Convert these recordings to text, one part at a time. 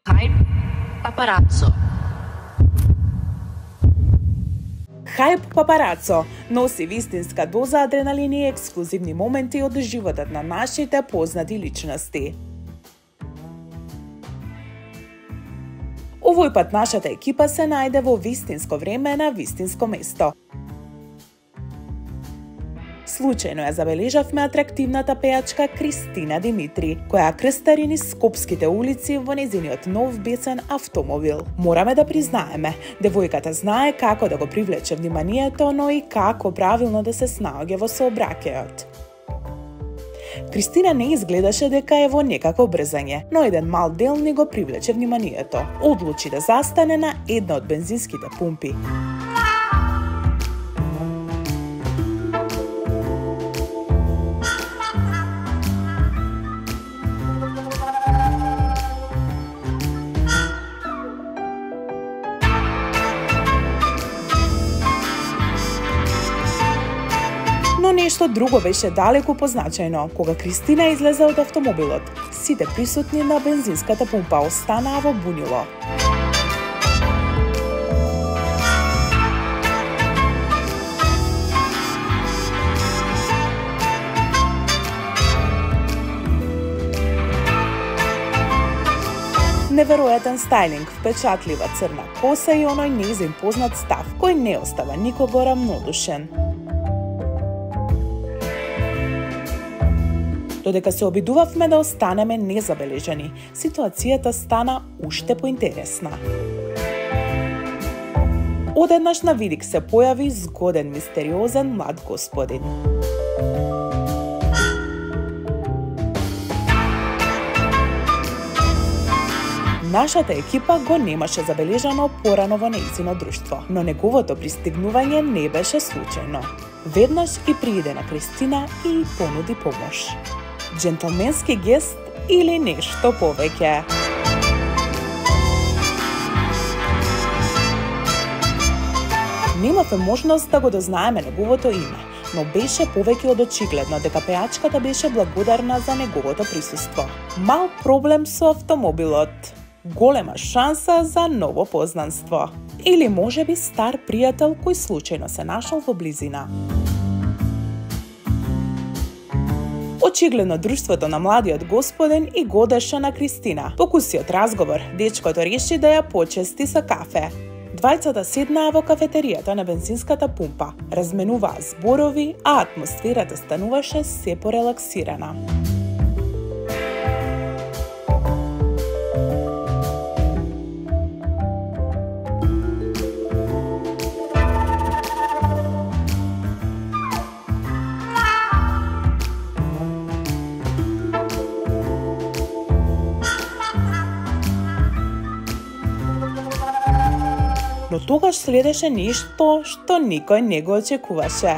Hype Paparazzo. Hype Paparazzo носи вистинска доза адреналин и ексклузивни моменти од животот на нашите познати личности. Овој пат нашата екипа се најде во вистинско време на вистинско место. Случајно ја забележавме атрактивната пејачка Кристина Димитри, која крстари низ скопските улици во нејзиниот нов бесен автомобил. Мораме да признаеме, девојката знае како да го привлече вниманието, но и како правилно да се снаоѓа во сообраќајот. Кристина не изгледаше дека е во некакво брзање, но еден мал делник го привлече вниманието. Одлучи да застане на една од бензинските пумпи. Но нешто друго беше далеку позначајно. Кога Кристина излезе од автомобилот, сите присутни на бензинската пумпа останаа во бунило. Неверојатен стајлинг, впечатлива црна коса и оној нејзин познат став, кој не остава никого рамнодушен. Додека се обидувавме да останеме незабележани, ситуацијата стана уште поинтересна. Одеднаш на видик се појави згоден, мистериозен млад господин. Нашата екипа го немаше забележано порано во нејзино друштво, но неговото пристигнување не беше случајно. Веднаш и прииде на Кристина и понуди помош. Джентлменски гест или нешто повеќе? Немавме можност да го дознаеме неговото име, но беше повеќе од очигледно дека пејачката беше благодарна за неговото присуство. Мал проблем со автомобилот. Голема шанса за ново познанство. Или можеби стар пријател кој случајно се нашол во близина. Очигледно друштвото на младиот господин и годеше на Кристина. По кусиот разговор, дечкото реши да ја почести со кафе. Двајцата седнаа во кафетеријата на бензинската пумпа, разменуваа зборови, а атмосферата стануваше се порелаксирана. Но тогаш следеше нешто што никој не го очекуваше.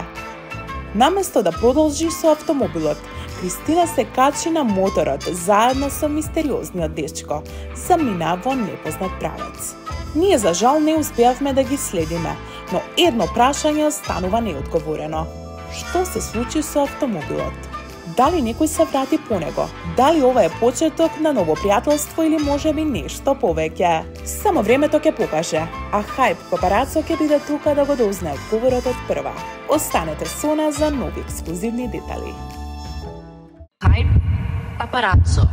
Наместо да продолжи со автомобилот, Кристина се качи на моторот заедно со мистериозниот дечко, замина во непознат правец. Ние за жал не успеавме да ги следиме, но едно прашање останува неодговорено. Што се случи со автомобилот? Дали некој се врати по него? Дали ова е почеток на ново пријателство или можеби нешто повеќе? Само времето ќе покаже, а Hype Paparazzo ќе биде тука да го дознае одговорот од прва. Останете со нас за нови ексклузивни детали. Hype Paparazzo.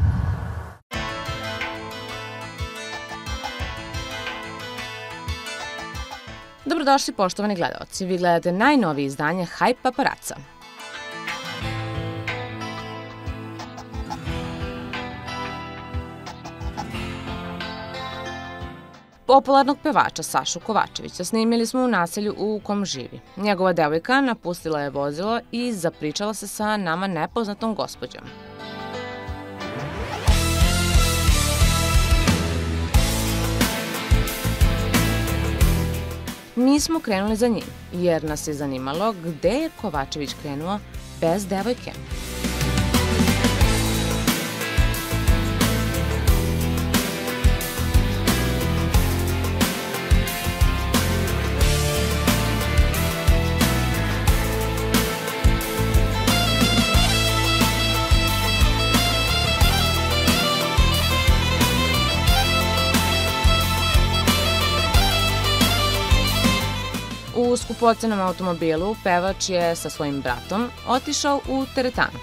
Добродошли, поштовани гледаоци. Ви гледате најнови издање Hype Paparazzo. Популарnog певача Сашу Ковачевиća снимили smo u naselju u kom živi. Njegova devojka napustila je vozilo i zapričala se sa nama nepoznatom gospođom. Mi smo krenuli za njim, jer nas je zanimalo gde je Kovačević krenuo bez devojke. U skupocenom automobilu pevač je sa svojim bratom otišao u teretanu.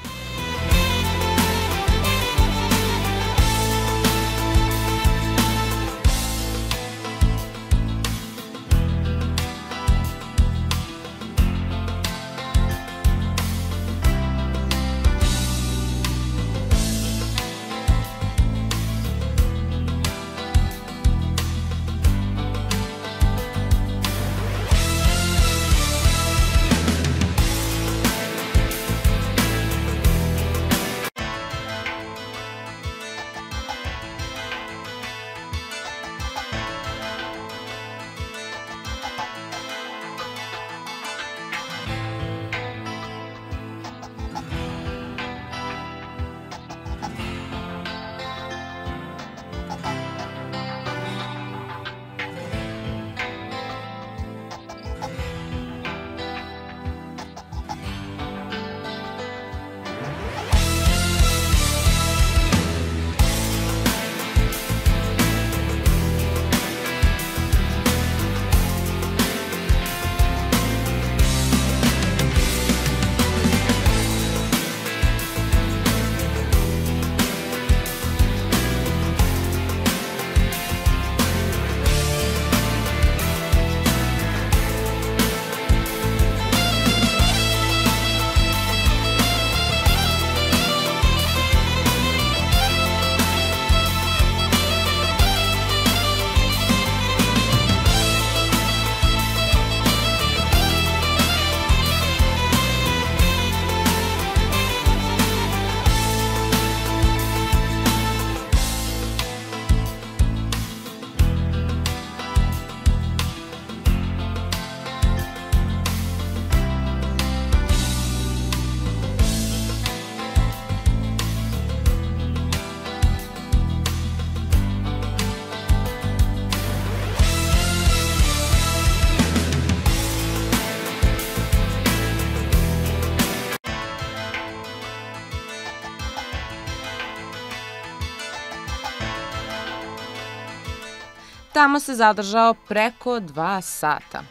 Tamo se zadržao preko 2 sata.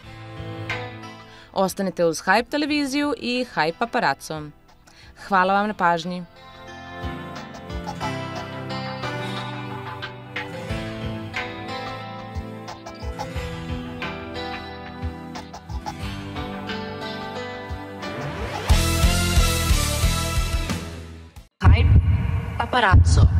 Ostanite uz Hype televiziju i Hype Paparazzo. Hvala vam na pažnji. Hype Paparazzo.